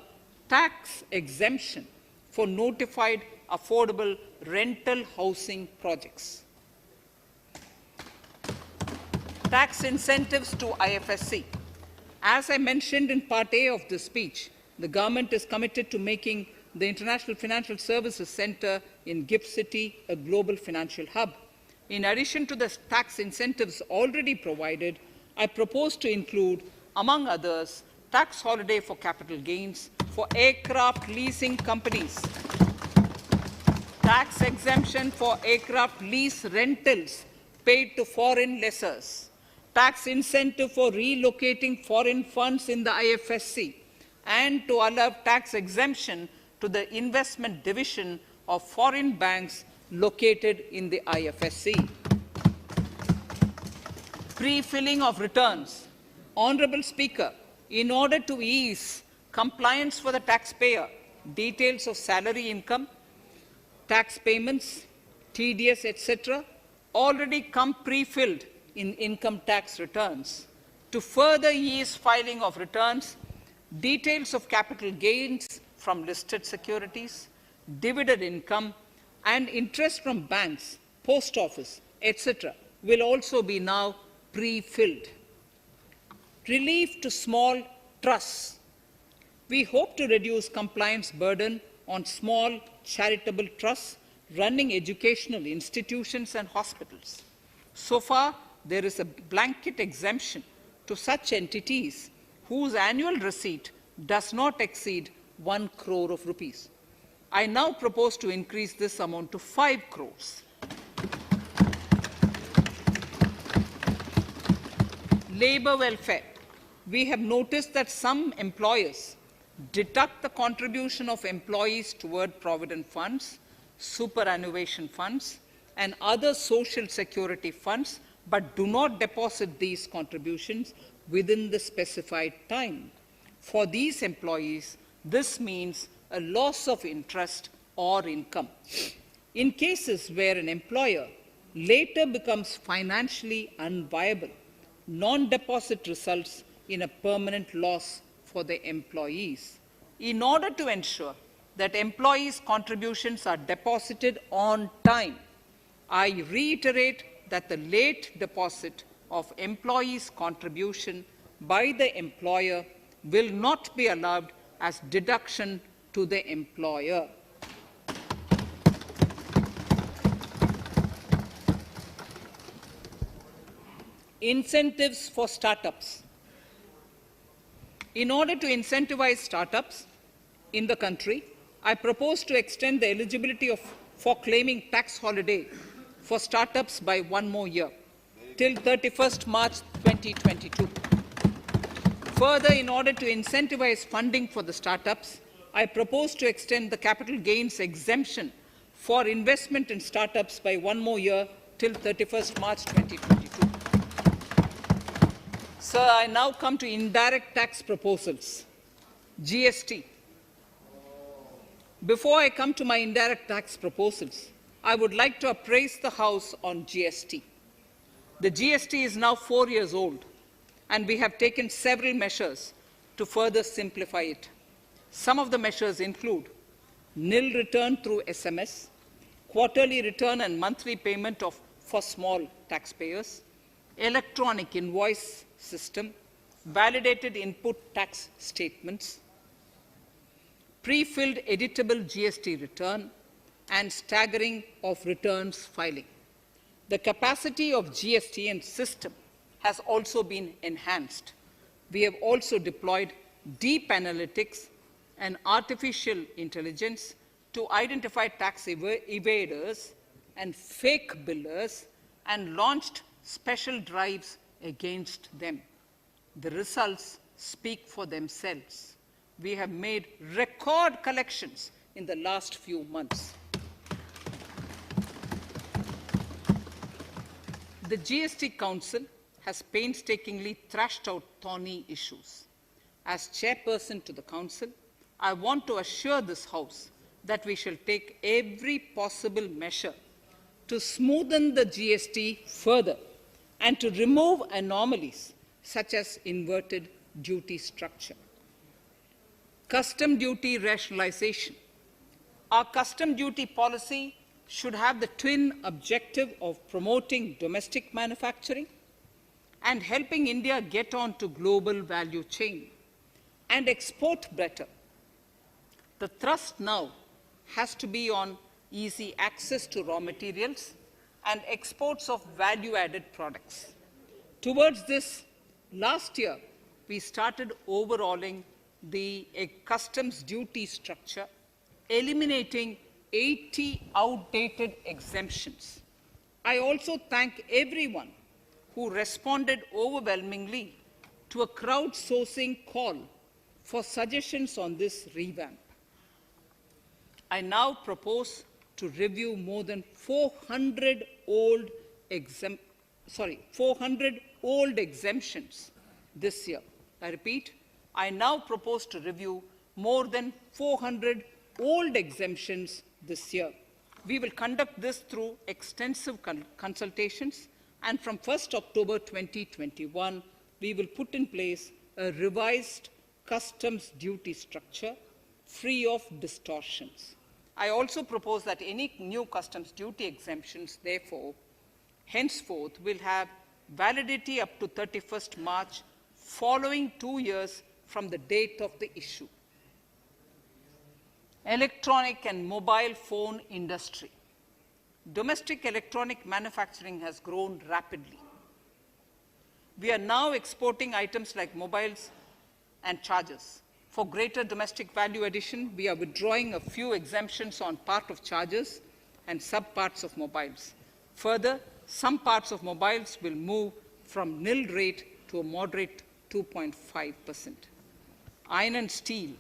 tax exemption for notified affordable rental housing projects. Tax incentives to IFSC. As I mentioned in Part A of this speech, the government is committed to making the International Financial Services Center in GIFT City a global financial hub. In addition to the tax incentives already provided, I propose to include, among others, tax holiday for capital gains for aircraft leasing companies, tax exemption for aircraft lease rentals paid to foreign lessors, tax incentive for relocating foreign funds in the IFSC, and to allow tax exemption to the investment division of foreign banks located in the IFSC. Pre-filling of returns. Honorable Speaker, in order to ease compliance for the taxpayer, details of salary income, tax payments, TDS, etc., already come pre-filled in income tax returns. To further ease filing of returns, details of capital gains from listed securities, dividend income, and interest from banks, post office, etc., will also be now pre-filled. Relief to small trusts. We hope to reduce compliance burden on small charitable trusts running educational institutions and hospitals. So far, there is a blanket exemption to such entities whose annual receipt does not exceed 1 crore of rupees. I now propose to increase this amount to 5 crores. Labor welfare. We have noticed that some employers deduct the contribution of employees toward provident funds, superannuation funds, and other social security funds, but do not deposit these contributions within the specified time. For these employees, this means a loss of interest or income. In cases where an employer later becomes financially unviable, non-deposit results in a permanent loss for the employees. In order to ensure that employees' contributions are deposited on time, I reiterate that the late deposit of employees' contribution by the employer will not be allowed as deduction to the employer. Incentives for startups. In order to incentivize startups in the country, I propose to extend the eligibility for claiming tax holiday for startups by 1 more year, till 31st March 2022. Further, in order to incentivize funding for the startups, I propose to extend the capital gains exemption for investment in startups by 1 more year till 31st March 2022. Sir, I now come to indirect tax proposals. GST. Before I come to my indirect tax proposals, I would like to appraise the House on GST. The GST is now 4 years old, and we have taken several measures to further simplify it. Some of the measures include nil return through SMS, quarterly return and monthly payment for small taxpayers, electronic invoice system, validated input tax statements, pre-filled editable GST return, and staggering of returns filing. The capacity of GST and system has also been enhanced. We have also deployed deep analytics and artificial intelligence to identify tax evaders and fake billers and launched special drives against them. The results speak for themselves. We have made record collections in the last few months. The GST Council has painstakingly thrashed out thorny issues. As chairperson to the Council, I want to assure this House that we shall take every possible measure to smoothen the GST further and to remove anomalies such as inverted duty structure. Custom duty rationalization. Our custom duty policy should have the twin objective of promoting domestic manufacturing and helping India get on to global value chain and export better. The thrust now has to be on easy access to raw materials and exports of value-added products. Towards this, last year, we started overhauling the customs duty structure, eliminating 80 outdated exemptions. I also thank everyone who responded overwhelmingly to a crowdsourcing call for suggestions on this revamp. I now propose to review more than 400 old exemptions this year. I repeat, I now propose to review more than 400 old exemptions this year. We will conduct this through extensive consultations, and from 1st October 2021, we will put in place a revised customs duty structure free of distortions. I also propose that any new customs duty exemptions, therefore, henceforth will have validity up to 31st March, following 2 years from the date of the issue. Electronic and mobile phone industry. Domestic electronic manufacturing has grown rapidly. We are now exporting items like mobiles and chargers. For greater domestic value addition, we are withdrawing a few exemptions on part of chargers and subparts of mobiles. Further, some parts of mobiles will move from nil rate to a moderate 2.5%. Iron and steel.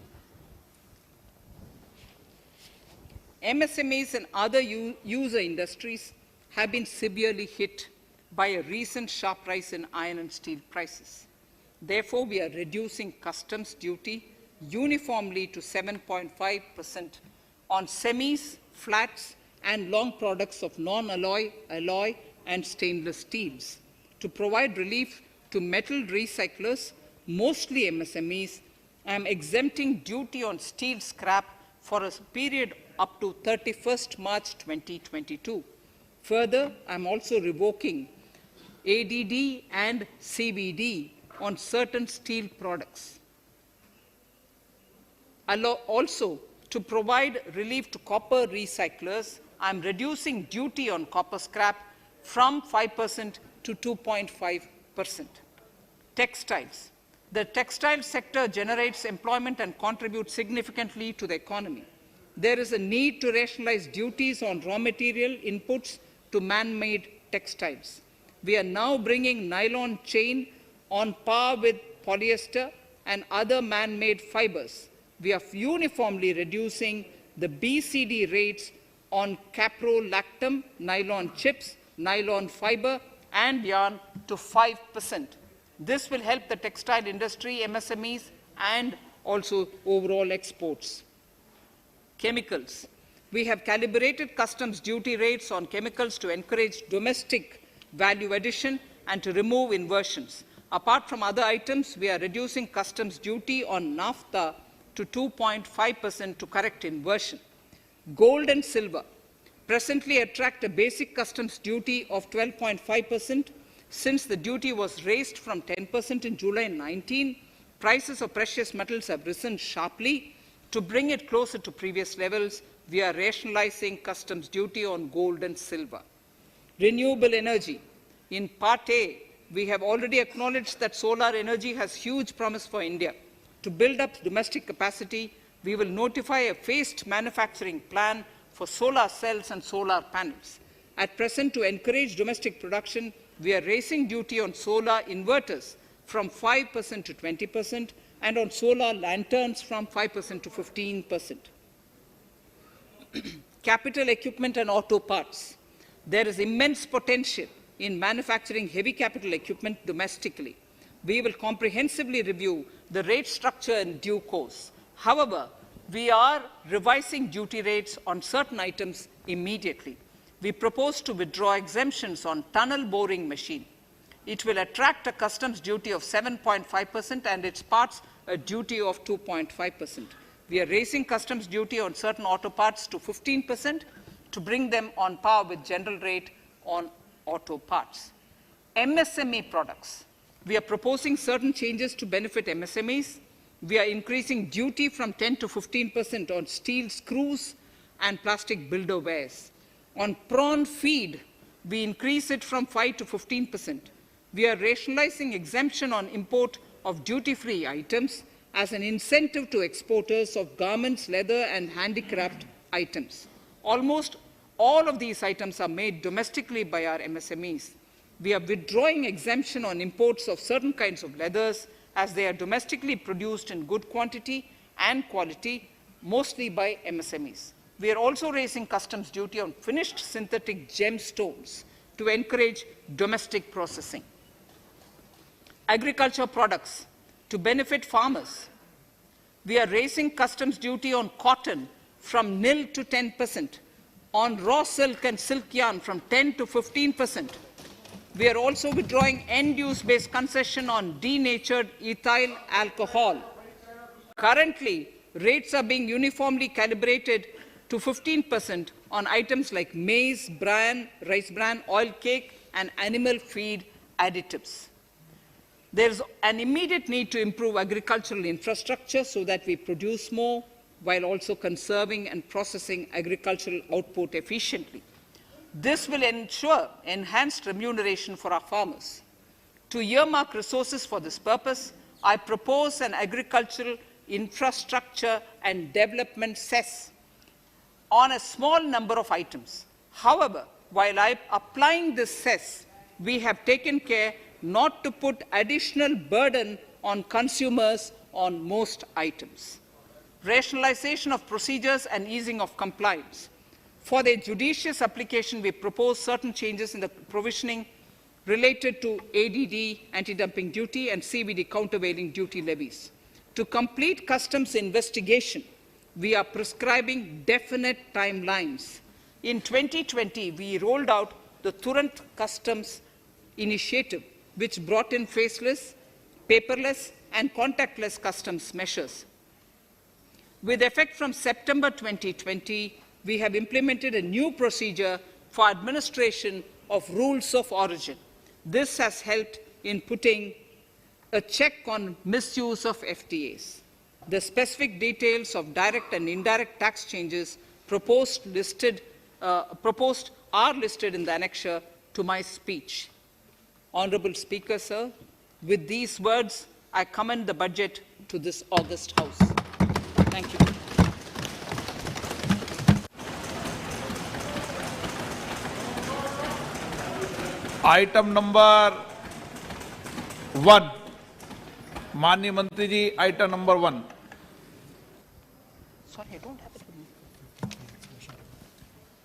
MSMEs and other user industries have been severely hit by a recent sharp rise in iron and steel prices. Therefore, we are reducing customs duty uniformly to 7.5% on semis, flats, and long products of non-alloy, alloy, and stainless steels. To provide relief to metal recyclers, mostly MSMEs, I am exempting duty on steel scrap for a period up to 31st March 2022. Further, I am also revoking ADD and CVD on certain steel products. Also, to provide relief to copper recyclers, I am reducing duty on copper scrap from 5% to 2.5%. Textiles. The textile sector generates employment and contributes significantly to the economy. There is a need to rationalize duties on raw material inputs to man-made textiles. We are now bringing nylon chain on par with polyester and other man-made fibers. We are uniformly reducing the BCD rates on caprolactam, nylon chips, nylon fiber, and yarn to 5%. This will help the textile industry, MSMEs, and also overall exports. Chemicals. We have calibrated customs duty rates on chemicals to encourage domestic value addition and to remove inversions. Apart from other items, we are reducing customs duty on naphtha to 2.5% to correct inversion. Gold and silver presently attract a basic customs duty of 12.5%. Since the duty was raised from 10% in July 19, prices of precious metals have risen sharply. To bring it closer to previous levels, we are rationalizing customs duty on gold and silver. Renewable energy. In Part A, we have already acknowledged that solar energy has huge promise for India. To build up domestic capacity, we will notify a phased manufacturing plan for solar cells and solar panels. At present, to encourage domestic production, we are raising duty on solar inverters from 5% to 20% and on solar lanterns from 5% to 15%. Capital equipment and auto parts. There is immense potential in manufacturing heavy capital equipment domestically. We will comprehensively review the rate structure in due course. However, we are revising duty rates on certain items immediately. We propose to withdraw exemptions on tunnel boring machine. It will attract a customs duty of 7.5% and its parts a duty of 2.5%. We are raising customs duty on certain auto parts to 15% to bring them on par with general rate on auto parts. MSME products. We are proposing certain changes to benefit MSMEs. We are increasing duty from 10 to 15% on steel screws and plastic builder wares. On prawn feed, we increase it from 5 to 15%. We are rationalizing exemption on import of duty-free items as an incentive to exporters of garments, leather, and handicraft items. Almost all of these items are made domestically by our MSMEs. We are withdrawing exemption on imports of certain kinds of leathers as they are domestically produced in good quantity and quality, mostly by MSMEs. We are also raising customs duty on finished synthetic gemstones to encourage domestic processing. Agriculture products to benefit farmers. We are raising customs duty on cotton from nil to 10%, on raw silk and silk yarn from 10 to 15%. We are also withdrawing end-use-based concession on denatured ethyl alcohol. Currently, rates are being uniformly calibrated to 15% on items like maize, bran, rice bran, oil cake, and animal feed additives. There is an immediate need to improve agricultural infrastructure so that we produce more while also conserving and processing agricultural output efficiently. This will ensure enhanced remuneration for our farmers. To earmark resources for this purpose, I propose an agricultural infrastructure and development cess on a small number of items. However, while applying this cess, we have taken care not to put additional burden on consumers on most items. Rationalization of procedures and easing of compliance. For their judicious application, we propose certain changes in the provisioning related to ADD, anti-dumping duty, and CVD, countervailing duty levies. To complete customs investigation, we are prescribing definite timelines. In 2020, we rolled out the Turant Customs Initiative, which brought in faceless, paperless, and contactless customs measures. With effect from September 2020, we have implemented a new procedure for administration of rules of origin. This has helped in putting a check on misuse of FTAs. The specific details of direct and indirect tax changes proposed are listed in the annexure to my speech. Honorable Speaker, sir, with these words, I commend the budget to this august House. Thank you. Item number 1, माननीय मंत्री जी, item number 1। Sorry, I don't have it with me.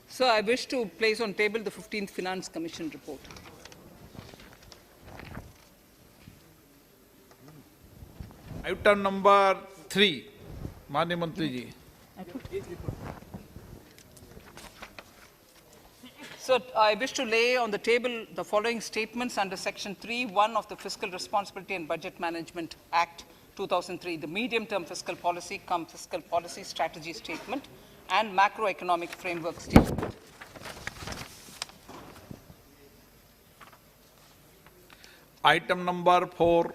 Sir, I wish to place on table the 15th Finance Commission report. Item number 3, माननीय मंत्री जी। Sir, I wish to lay on the table the following statements under Section 3(1) of the Fiscal Responsibility and Budget Management Act 2003, the medium-term fiscal policy, fiscal policy strategy statement, and macroeconomic framework statement. Item number 4.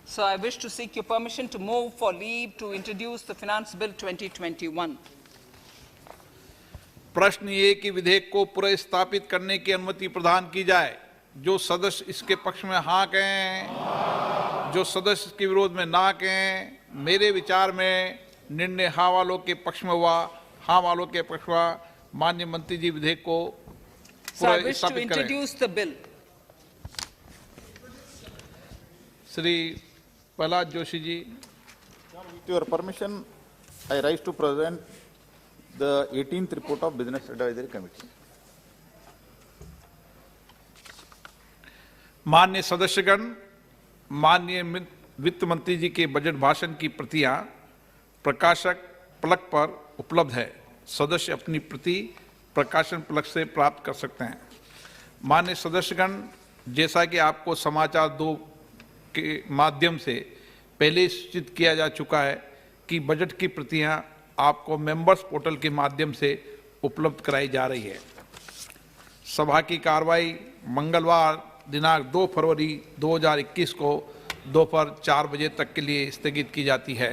So I wish to seek your permission to move for leave to introduce the Finance Bill 2021. प्रश्न ये कि विधेयक को पुनर्स्थापित करने की अनुमति प्रदान की जाए। जो सदस्य इसके पक्ष में हाँ कहें, जो सदस्य इसके विरोध में ना कहें। मेरे विचार में निर्णय हाँ वालों के पक्ष में हुआ, हाँ वालों के पक्ष हुआ। माननीय मंत्री जी विधेयक को पुनर्स्थापित करें। Shri Prahlad Joshi ji. With your permission, I rise to present the 18th report of Business Advisory Committee. माननीय सदस्यगण, माननीय वित्त मंत्री जी के बजट भाषण की प्रतियां प्रकाशक फलक पर उपलब्ध है। सदस्य अपनी प्रति प्रकाशन फलक से प्राप्त कर सकते हैं। माननीय सदस्यगण, जैसा कि आपको समाचार 2 के माध्यम से पहले सूचित किया जा चुका है की बजट की प्रतियां आपको मेंबर्स पोर्टल के माध्यम से उपलब्ध कराई जा रही है। सभा की कार्रवाई मंगलवार दिनांक 2 फरवरी 2021 को दोपहर 4 बजे तक के लिए स्थगित की जाती है।